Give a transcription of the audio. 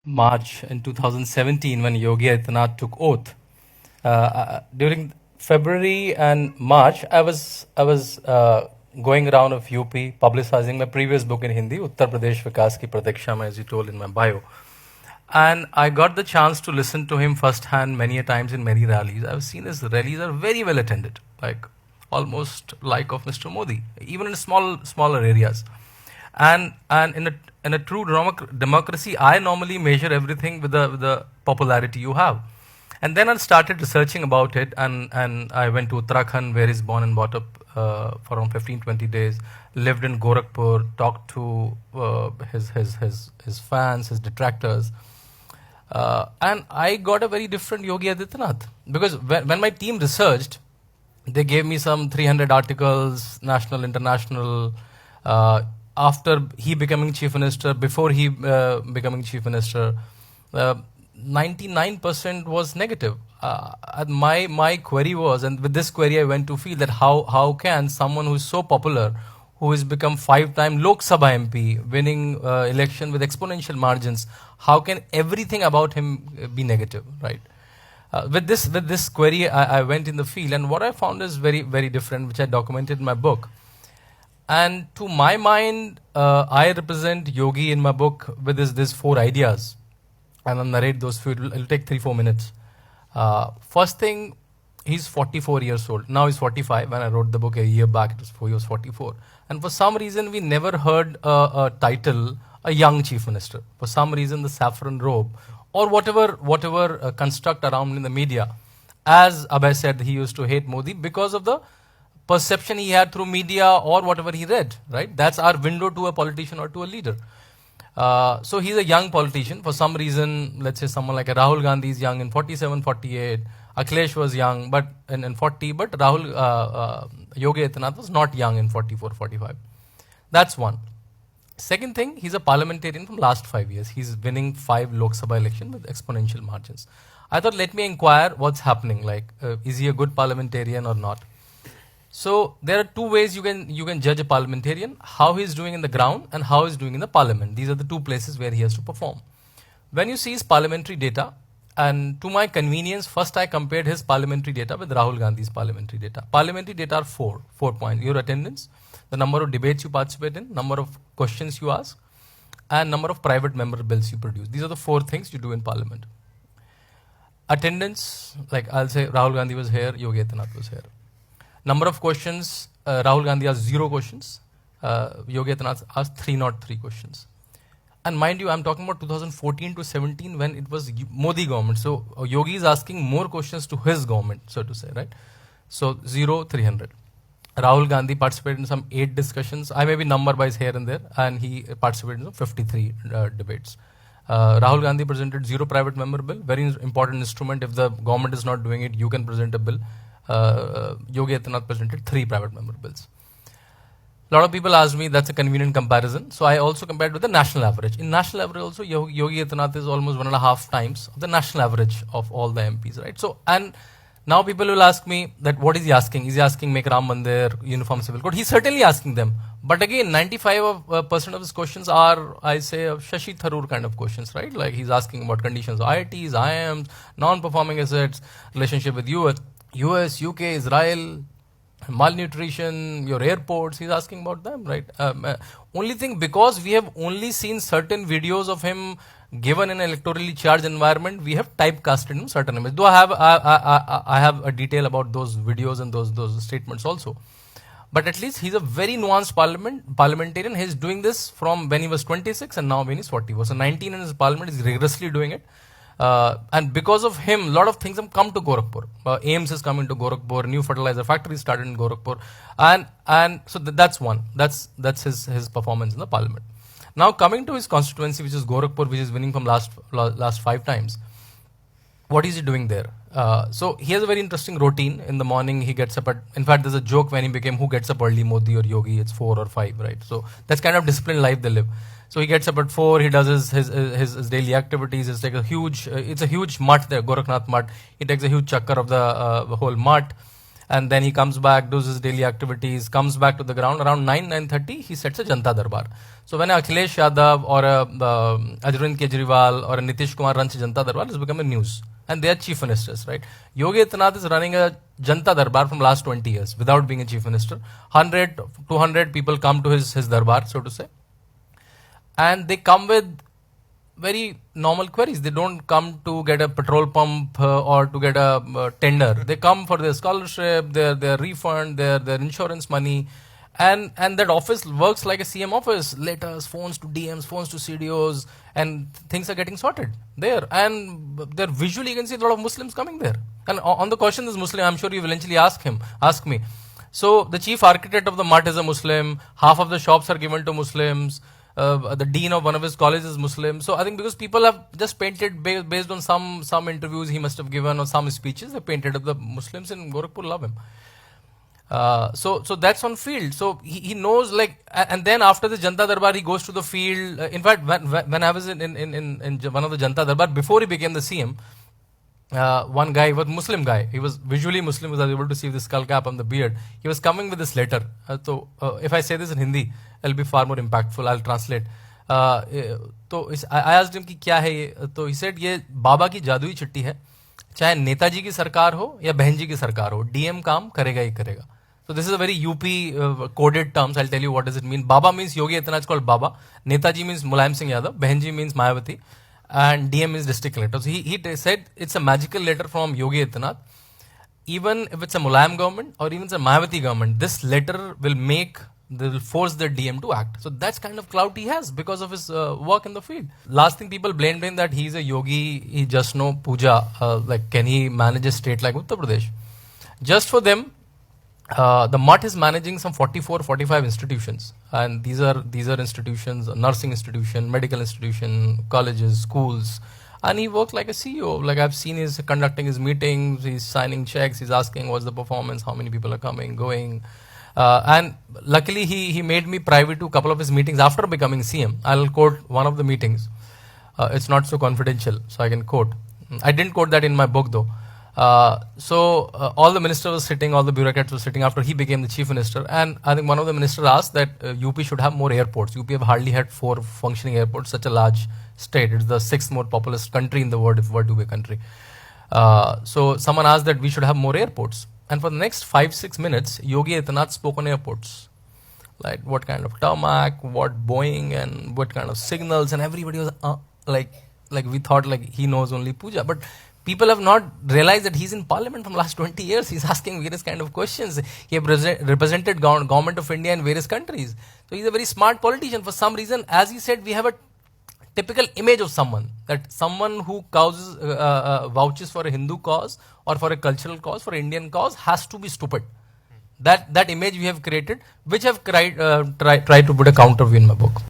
March in 2017 when Yogi Adityanath took oath. During February and March, I was going around of UP publicizing my previous book in Hindi, Uttar Pradesh Vikas Ki Pratikshama, as you told in my bio. And I got the chance to listen to him firsthand many a times in many rallies. I've seen his rallies are very well attended, like almost like of Mr. Modi, even in smaller areas. And in a true democracy, I normally measure everything with the popularity you have. And then I started researching about it, and I went to Uttarakhand, where he's born and brought up for around 15, 20 days. Lived in Gorakhpur, talked to his fans, his detractors, and I got a very different Yogi Adityanath. Because when my team researched, they gave me some 300 articles, national, international, after he becoming chief minister, before he becoming chief minister. 99% was negative. And my query was, and with this query I went to feel that how can someone who is so popular, who has become 5-time Lok Sabha MP, winning election with exponential margins, how can everything about him be negative, right? With this query, I went in the field, and what I found is very different, which I documented in my book. And to my mind, I represent Yogi in my book with these four ideas, and I'll narrate those few. It'll take 3-4 minutes. First thing, he's 44 years old. Now he's 45. When I wrote the book a year back, he was 44. And for some reason, we never heard a title, a young chief minister. For some reason, the saffron robe or whatever construct around in the media. As Abhay said, he used to hate Modi because of the perception he had through media or whatever he read, right? That's our window to a politician or to a leader. So he's a young politician. For some reason, let's say someone like Rahul Gandhi is young in 47, 48. Akhilesh was young but in 40, but Yogi Adityanath was not young in 44, 45. That's one. Second thing, he's a parliamentarian from last 5 years. He's winning 5 Lok Sabha election with exponential margins. I thought, let me inquire what's happening. Like, is he a good parliamentarian or not? So there are two ways you can judge a parliamentarian: how he is doing in the ground and how he is doing in the parliament. These are the two places where he has to perform. When you see his parliamentary data, and to my convenience, first I compared his parliamentary data with Rahul Gandhi's parliamentary data. Parliamentary data are four points: your attendance, the number of debates you participate in, number of questions you ask, and number of private member bills you produce. These are the 4 things you do in parliament. Attendance, like I'll say Rahul Gandhi was here, Yogi Adityanath was here. Number of questions, Rahul Gandhi asked 0 questions. Yogi Adityanath asked 303 questions. And mind you, I'm talking about 2014 to 17 when it was Modi government. So Yogi is asking more questions to his government, so to say, right? So 0, 300. Rahul Gandhi participated in some 8 discussions. I may be number-wise here and there, and he participated in some 53 debates. Rahul Gandhi presented 0 private member bill, very important instrument. If the government is not doing it, you can present a bill. Yogi Adityanath presented 3 private member bills. A lot of people ask me, that's a convenient comparison. So I also compared with the national average. In national average also, Yogi Adityanath is almost 1.5 times of the national average of all the MPs, right? So, and now people will ask me that what is he asking? Is he asking make Ram Mandir, uniform civil code? He's certainly asking them. But again, 95% of his questions are, I say, Shashi Tharoor kind of questions, right? Like he's asking about conditions of IITs, IIMs, non-performing assets, relationship with US, UK, Israel, malnutrition, your airports, he's asking about them, right? Only thing, because we have only seen certain videos of him given in an electorally charged environment, we have typecasted him certain images. Though I have a detail about those videos and those statements also. But at least he's a very nuanced parliamentarian. He's doing this from when he was 26 and now when he's 44. So 19 in his parliament, he's rigorously doing it. And because of him, a lot of things have come to Gorakhpur. AIMS is coming to Gorakhpur, new fertilizer factory started in Gorakhpur. And so that's one. That's his performance in the parliament. Now coming to his constituency, which is Gorakhpur, which is winning from last 5 times. What is he doing there? So he has a very interesting routine. In the morning, he gets up at, in fact, there's a joke when he became who gets up early, Modi or Yogi, it's 4 or 5, right? So that's kind of disciplined life they live. So he gets up at 4, he does his daily activities. It's like it's a huge mutt there, Gorakhnath mutt. He takes a huge chakkar of the whole mutt. and then he comes back, does his daily activities, comes back to the ground. Around 9:30, he sets a Janta Darbar. So when Akhilesh Yadav or Arvind Kejriwal or Nitish Kumar runs a Janta Darbar, it's become a news. And they are chief ministers, right? Yogi Adityanath is running a Janta Darbar from last 20 years without being a chief minister. 100, 200 people come to his Darbar, so to say. And they come with very normal queries. They don't come to get a petrol pump or to get a tender. They come for their scholarship, their refund, their insurance money. And that office works like a CM office. Letters, phones to DMs, phones to CDOs, and things are getting sorted there. And there visually you can see a lot of Muslims coming there. And on the question is Muslim, I'm sure you will eventually ask me. So the chief architect of the MUT is a Muslim. Half of the shops are given to Muslims. The dean of one of his colleges is Muslim. So I think because people have just painted based on some interviews he must have given or some speeches, they painted up the Muslims in Gorakhpur love him. So that's on field. So he knows, like, and then after the Janta Darbar, he goes to the field. In fact, when I was in one of the Janta Darbar, before he became the CM, one guy was Muslim guy. He was visually Muslim. Was able to see the skull cap and the beard. He was coming with this letter. So if I say this in Hindi, it'll be far more impactful. I'll translate. तो I asked him कि क्या है ये? तो he said ये बाबा की जादुई चिट्ठी है. चाहे नेताजी की सरकार हो या बहन जी की सरकार हो, डीएम काम करेगा ही करेगा. So this is a very UP coded terms. I'll tell you what does it mean. Baba means Yogi Adityanath, called Baba. Netaji means Mulayam Singh Yadav. Behenji means Mayawati. And DM means district collector. So he said it's a magical letter from Yogi Adityanath. Even if it's a Mulayam government or even it's a Mayawati government, this letter will force the DM to act. So that's kind of clout he has because of his work in the field. Last thing, people blamed him that he's a yogi, he just know puja. Like, can he manage a state like Uttar Pradesh? Just for them, the MUT is managing some 44, 45 institutions. And these are institutions, nursing institution, medical institution, colleges, schools. And he works like a CEO. Like, I've seen he's conducting his meetings, he's signing checks, he's asking what's the performance, how many people are coming, going. And luckily he made me private to a couple of his meetings after becoming CM. I'll quote one of the meetings. It's not so confidential, so I can quote. I didn't quote that in my book though. All the ministers were sitting, all the bureaucrats were sitting after he became the chief minister. And I think one of the ministers asked that UP should have more airports. UP have hardly had 4 functioning airports, such a large state. It's the 6th most populous country in the world, if it were to be a country. So someone asked that we should have more airports. And for the next 5-6 minutes, Yogi Adityanath spoke on airports. Like what kind of tarmac, what Boeing, and what kind of signals, and everybody was like we thought like he knows only puja. But people have not realized that he's in parliament from last 20 years. He's asking various kind of questions. He have represented government of India in various countries. So he's a very smart politician. For some reason, as he said, we have a typical image of someone, that someone who vouches for a Hindu cause or for a cultural cause, for an Indian cause, has to be stupid. That image we have created, which I've tried to put a counter view in my book.